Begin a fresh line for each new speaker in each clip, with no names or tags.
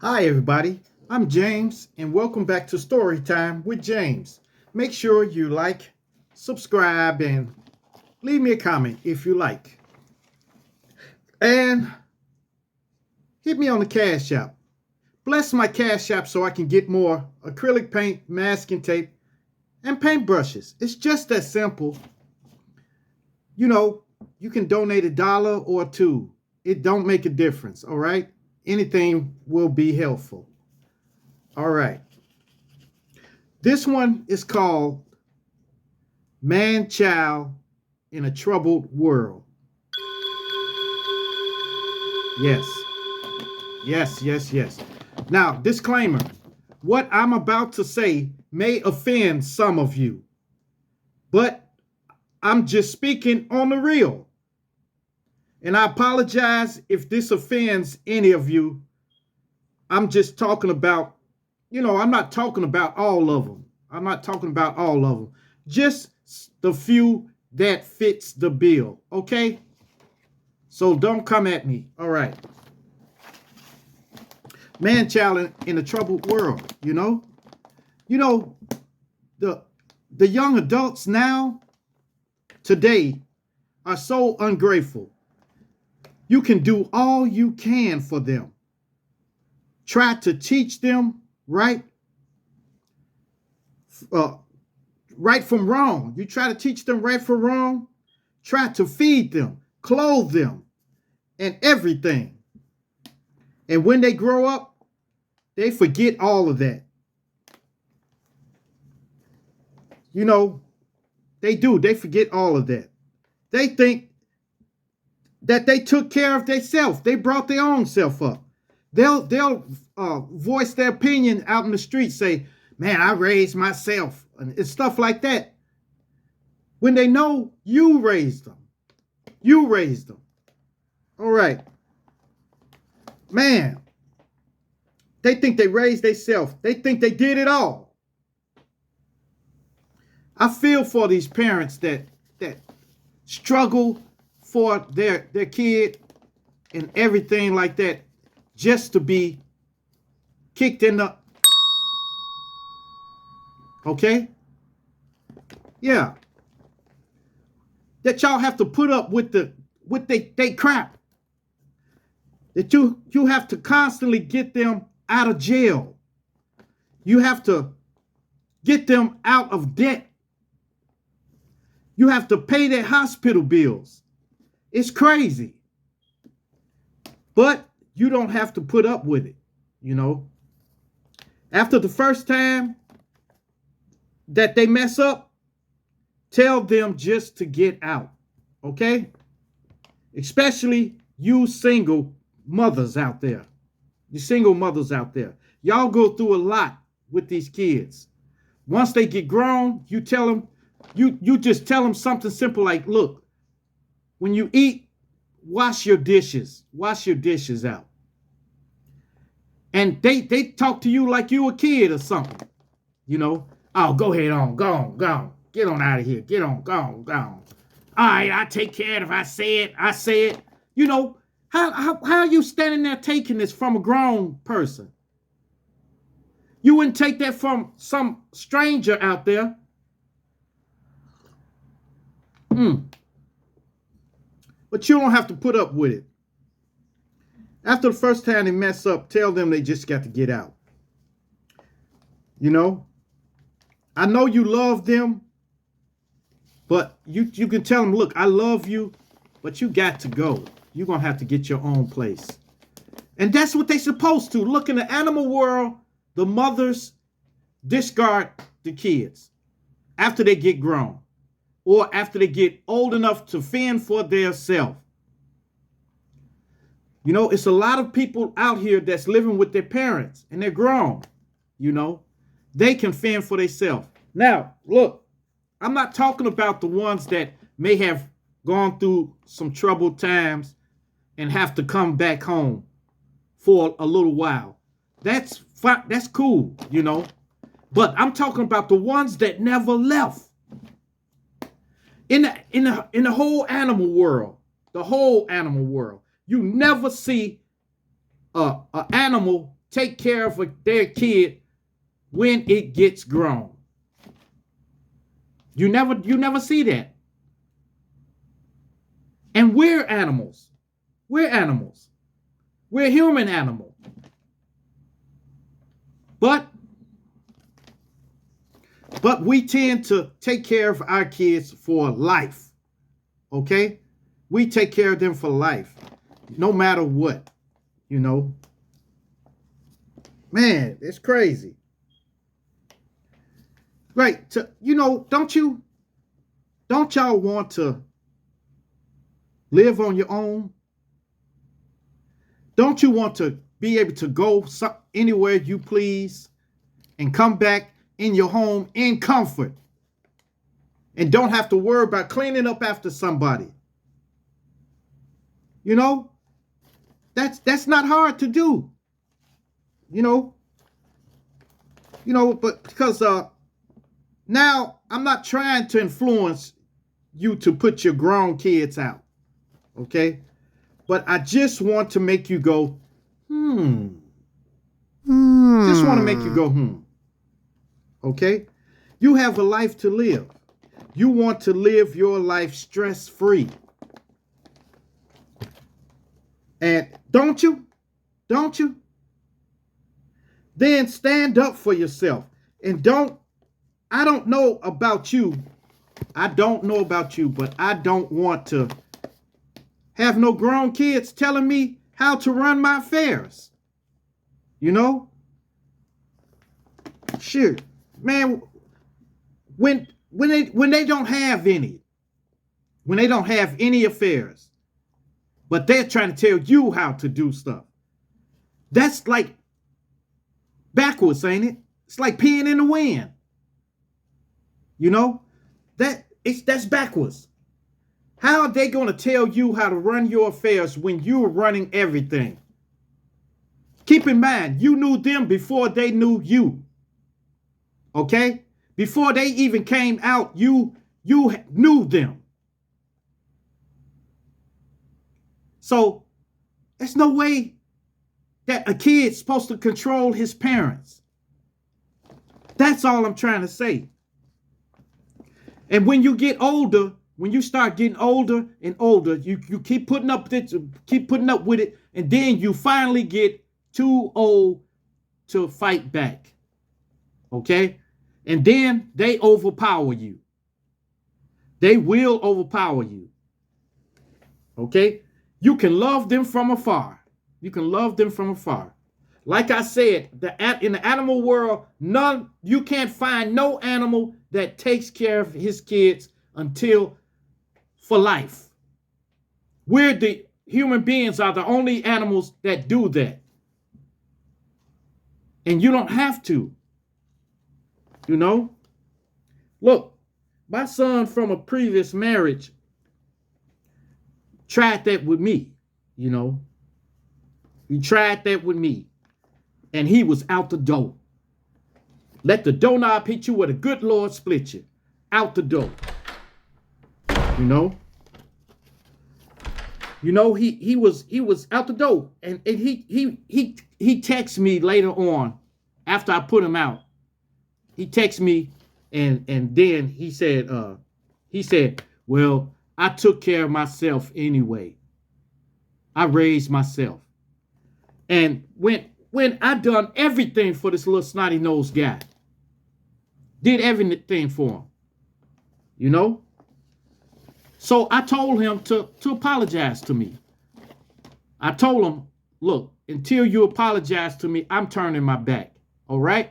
Hi, everybody. I'm James, and welcome back to Storytime with James. Make sure you like, subscribe, and leave me a comment if you like. And hit me on the Cash App. Bless my Cash App so I can get more acrylic paint, masking tape, and paintbrushes. It's just that simple. You know, you can donate $1 or two. It don't make a difference, all right? Anything will be helpful. All right. This one is called Man-Child in a Troubled World. Yes, yes. Now, disclaimer, what I'm about to say may offend some of you, but I'm just speaking on the real. And I apologize if this offends any of you. I'm just talking about, I'm not talking about all of them. I'm not talking about all of them. Just the few that fits the bill, okay? So don't come at me. All right. Man-child in a troubled world, you know? You know, the the young adults now, today, are so ungrateful. You can do all you can for them. Try to teach them uh, right from wrong. You try to teach them right from wrong. Try to feed them, clothe them, and everything. And when they grow up, they forget all of that. You know, they do. They forget all of that. They think that they took care of themselves. They brought their own self up. They'll voice their opinion out in the street, say, "Man, I raised myself," and stuff like that. When they know you raised them, you raised them. All right, man. They think they raised themselves. They think they did it all. I feel for these parents that struggle for their kid and everything like that, just to be kicked in the okay, yeah, that y'all have to put up with they crap, that you have to constantly get them out of jail. You have to get them out of debt. You have to pay their hospital bills. It's crazy, but you don't have to put up with it. you know After the first time that they mess up, tell them just to get out, okay? Especially you single mothers out there. You single mothers out there. Y'all go through a lot with these kids. Once they get grown, you tell them, you just tell them something simple like, look, when you eat, wash your dishes. Wash your dishes out. And they talk to you like you a kid or something. You know, oh, go ahead on, go on, go on. Get on out of here. Get on, go on, go on. All right, I take care of it. If I say it, I say it. You know, how are you standing there taking this from a grown person? You wouldn't take that from some stranger out there. But you don't have to put up with it. After the first time they mess up, tell them they just got to get out. You know, I know you love them, but you can tell them, look, I love you, but you got to go. You're going to have to get your own place. And that's what they're supposed to. Look, in the animal world, the mothers discard the kids after they get grown or after they get old enough to fend for themselves. You know, it's a lot of people out here that's living with their parents and they're grown. You know, they can fend for themselves. Now, look, I'm not talking about the ones that may have gone through some troubled times and have to come back home for a little while. That's fine. That's cool, you know. But I'm talking about the ones that never left. In the whole animal world, you never see a animal take care of their kid when it gets grown. You never see that. And we're animals. We're animals. We're human animals. But we tend to take care of our kids for life. Okay? We take care of them for life. No matter what. You know. Man, it's crazy. Right. Don't y'all want to live on your own? Don't you want to be able to go anywhere you please and come back in your home in comfort and don't have to worry about cleaning up after somebody? That's not hard to do. But because now I'm not trying to influence you to put your grown kids out. Okay? But I just want to make you go, Just want to make you go, Okay? You have a life to live. You want to live your life stress-free. And don't you? Don't you? Then stand up for yourself. And I don't know about you. I don't know about you, but I don't want to have no grown kids telling me how to run my affairs. Sure. Man, when they don't have any, when they don't have any affairs, but they're trying to tell you how to do stuff. That's like backwards, ain't it? It's like peeing in the wind. That's backwards. How are they going to tell you how to run your affairs when you're running everything? Keep in mind, you knew them before they knew you. Okay? Before they even came out, you knew them. So, there's no way that a kid's supposed to control his parents. That's all I'm trying to say. And when you get older, when you start getting older and older, you keep putting up with it, and then you finally get too old to fight back. Okay? And then they overpower you. They will overpower you. Okay? You can love them from afar. You can love them from afar. Like I said, in the animal world, you can't find no animal that takes care of his kids for life. The human beings are the only animals that do that. And you don't have to. Look, my son from a previous marriage tried that with me, He tried that with me. And he was out the door. Let the doorknob hit you where the good Lord split you. Out the door. He was out the door. And he texted me later on after I put him out. He texted me and then he said, well, I took care of myself anyway. I raised myself. And when I done everything for this little snotty-nosed guy, did everything for him, So I told him to apologize to me. I told him, look, until you apologize to me, I'm turning my back. All right?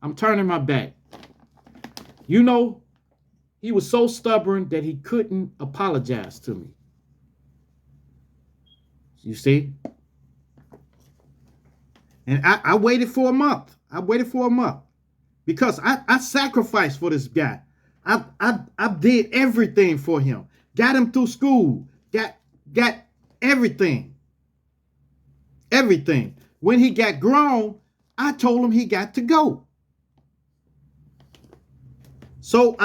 I'm turning my back. He was so stubborn that he couldn't apologize to me. You see? And I waited for a month. Because I sacrificed for this guy. I did everything for him. Got him through school. Got everything. Everything. When he got grown, I told him he got to go. So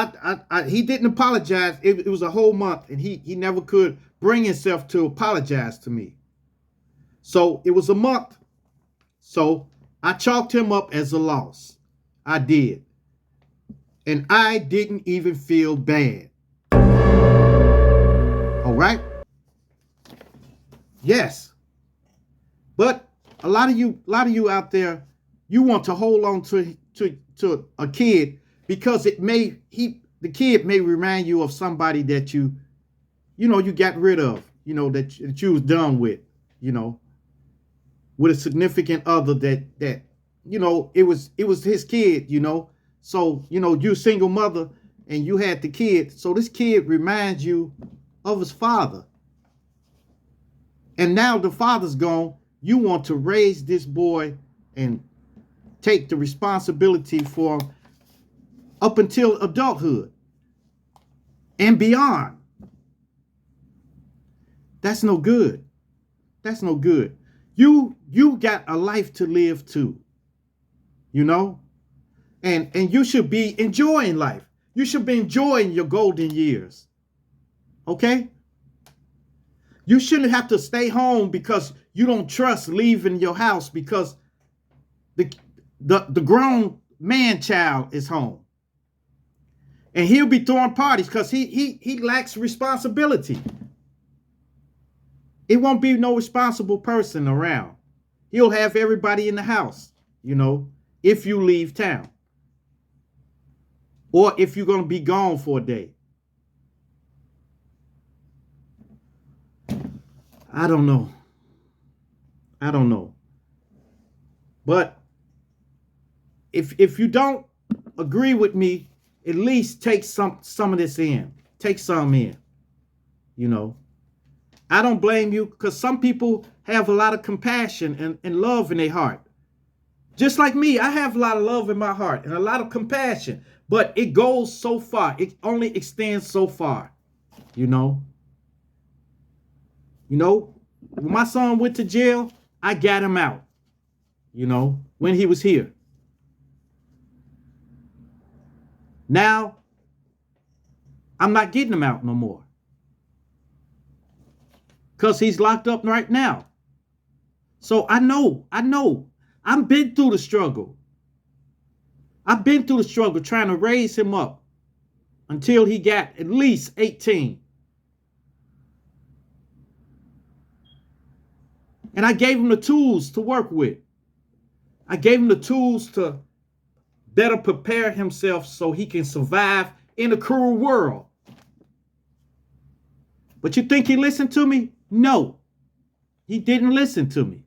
he didn't apologize. It was a whole month, and he never could bring himself to apologize to me. So it was a month. So I chalked him up as a loss. I did. And I didn't even feel bad. All right? Yes. But a lot of you out there, you want to hold on to a kid because the kid may remind you of somebody that you got rid of, that you was done with, with a significant other that it was his kid, So, you're a single mother and you had the kid. So this kid reminds you of his father. And now the father's gone. You want to raise this boy and take the responsibility for him up until adulthood and beyond. That's no good. That's no good. You got a life to live too, and you should be enjoying life. You should be enjoying your golden years. Okay? You shouldn't have to stay home because you don't trust leaving your house because the grown man child is home. And he'll be throwing parties because he lacks responsibility. It won't be no responsible person around. He'll have everybody in the house, if you leave town. Or if you're going to be gone for a day. I don't know. But if you don't agree with me, at least take some of this in. Take some in. I don't blame you because some people have a lot of compassion and love in their heart. Just like me, I have a lot of love in my heart and a lot of compassion, but it goes so far. It only extends so far, When my son went to jail, I got him out, when he was here. Now, I'm not getting him out no more. Because he's locked up right now. So I know. I've been through the struggle. I've been through the struggle trying to raise him up until he got at least 18. And I gave him the tools to work with. I gave him the tools to better prepare himself so he can survive in a cruel world. But you think he listened to me? No, he didn't listen to me.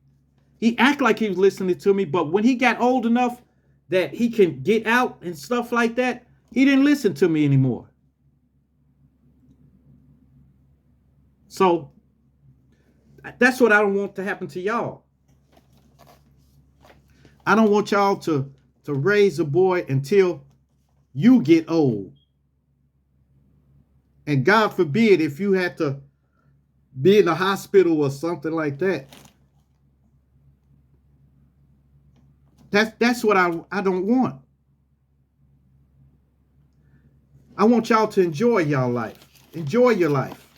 He acted like he was listening to me, but when he got old enough that he can get out and stuff like that, he didn't listen to me anymore. So that's what I don't want to happen to y'all. I don't want y'all to raise a boy until you get old. And God forbid if you had to be in a hospital or something like that. That's what I don't want. I want y'all to enjoy y'all life. Enjoy your life.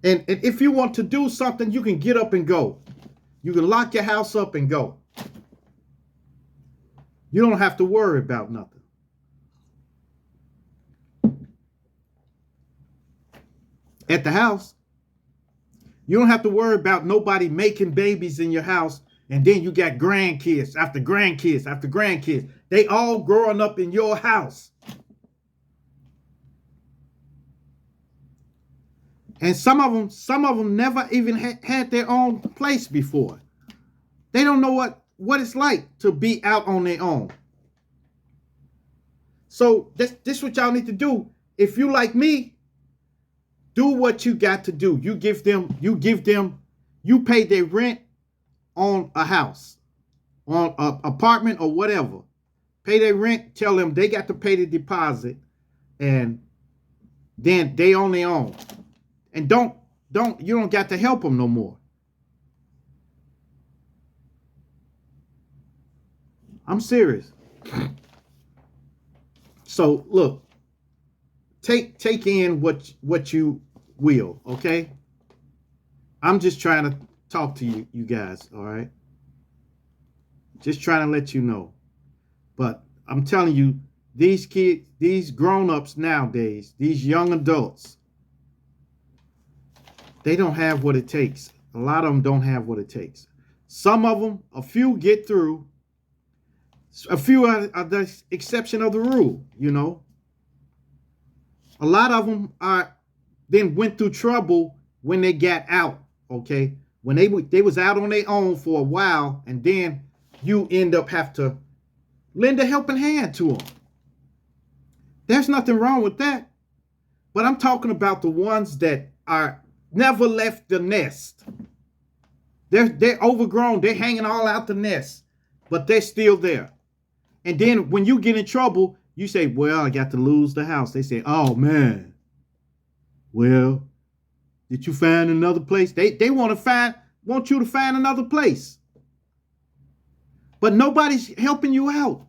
And if you want to do something, you can get up and go. You can lock your house up and go. You don't have to worry about nothing. At the house, you don't have to worry about nobody making babies in your house, and then you got grandkids after grandkids after grandkids. They all growing up in your house. And some of them never even had their own place before. They don't know what it's like to be out on their own. So this what y'all need to do. If you like me, do what you got to do. You pay their rent on a house, on an apartment or whatever. Pay their rent, tell them they got to pay the deposit, and then they on their own. And you don't got to help them no more. I'm serious. So look, take in what you will, okay? I'm just trying to talk to you guys, all right? Just trying to let you know. But I'm telling you, these kids, these grown-ups nowadays, these young adults, they don't have what it takes. A lot of them don't have what it takes. Some of them, a few get through. A few are the exception of the rule, you know. A lot of them then went through trouble when they got out, okay? When they was out on their own for a while, and then you end up have to lend a helping hand to them. There's nothing wrong with that. But I'm talking about the ones that are never left the nest. They're overgrown. They're hanging all out the nest, but they're still there. And then when you get in trouble, you say, well, I got to lose the house. They say, oh, man. Well, did you find another place? They want you to find another place. But nobody's helping you out.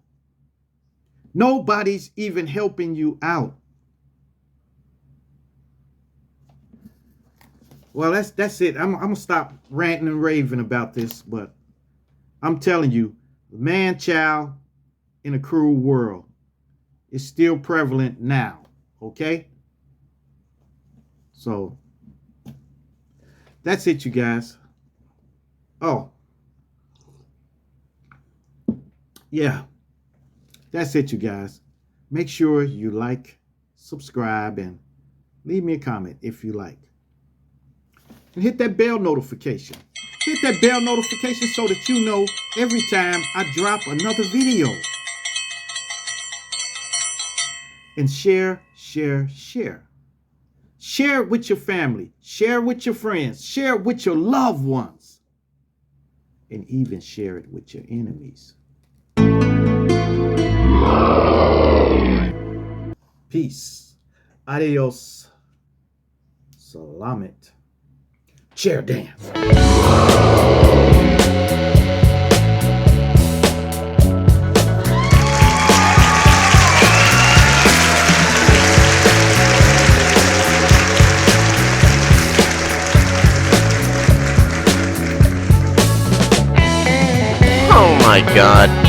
Nobody's even helping you out. Well, that's it. I'm going to stop ranting and raving about this, but I'm telling you, the man-child in a cruel world is still prevalent now, okay? So, that's it, you guys. Oh. Yeah. That's it, you guys. Make sure you like, subscribe, and leave me a comment if you like. And hit that bell notification. Hit that bell notification so that you know every time I drop another video. And share, share, share. Share it with your family. Share it with your friends. Share it with your loved ones. And even share it with your enemies. Peace. Adios. Salamat. Chair dance.
Oh my God.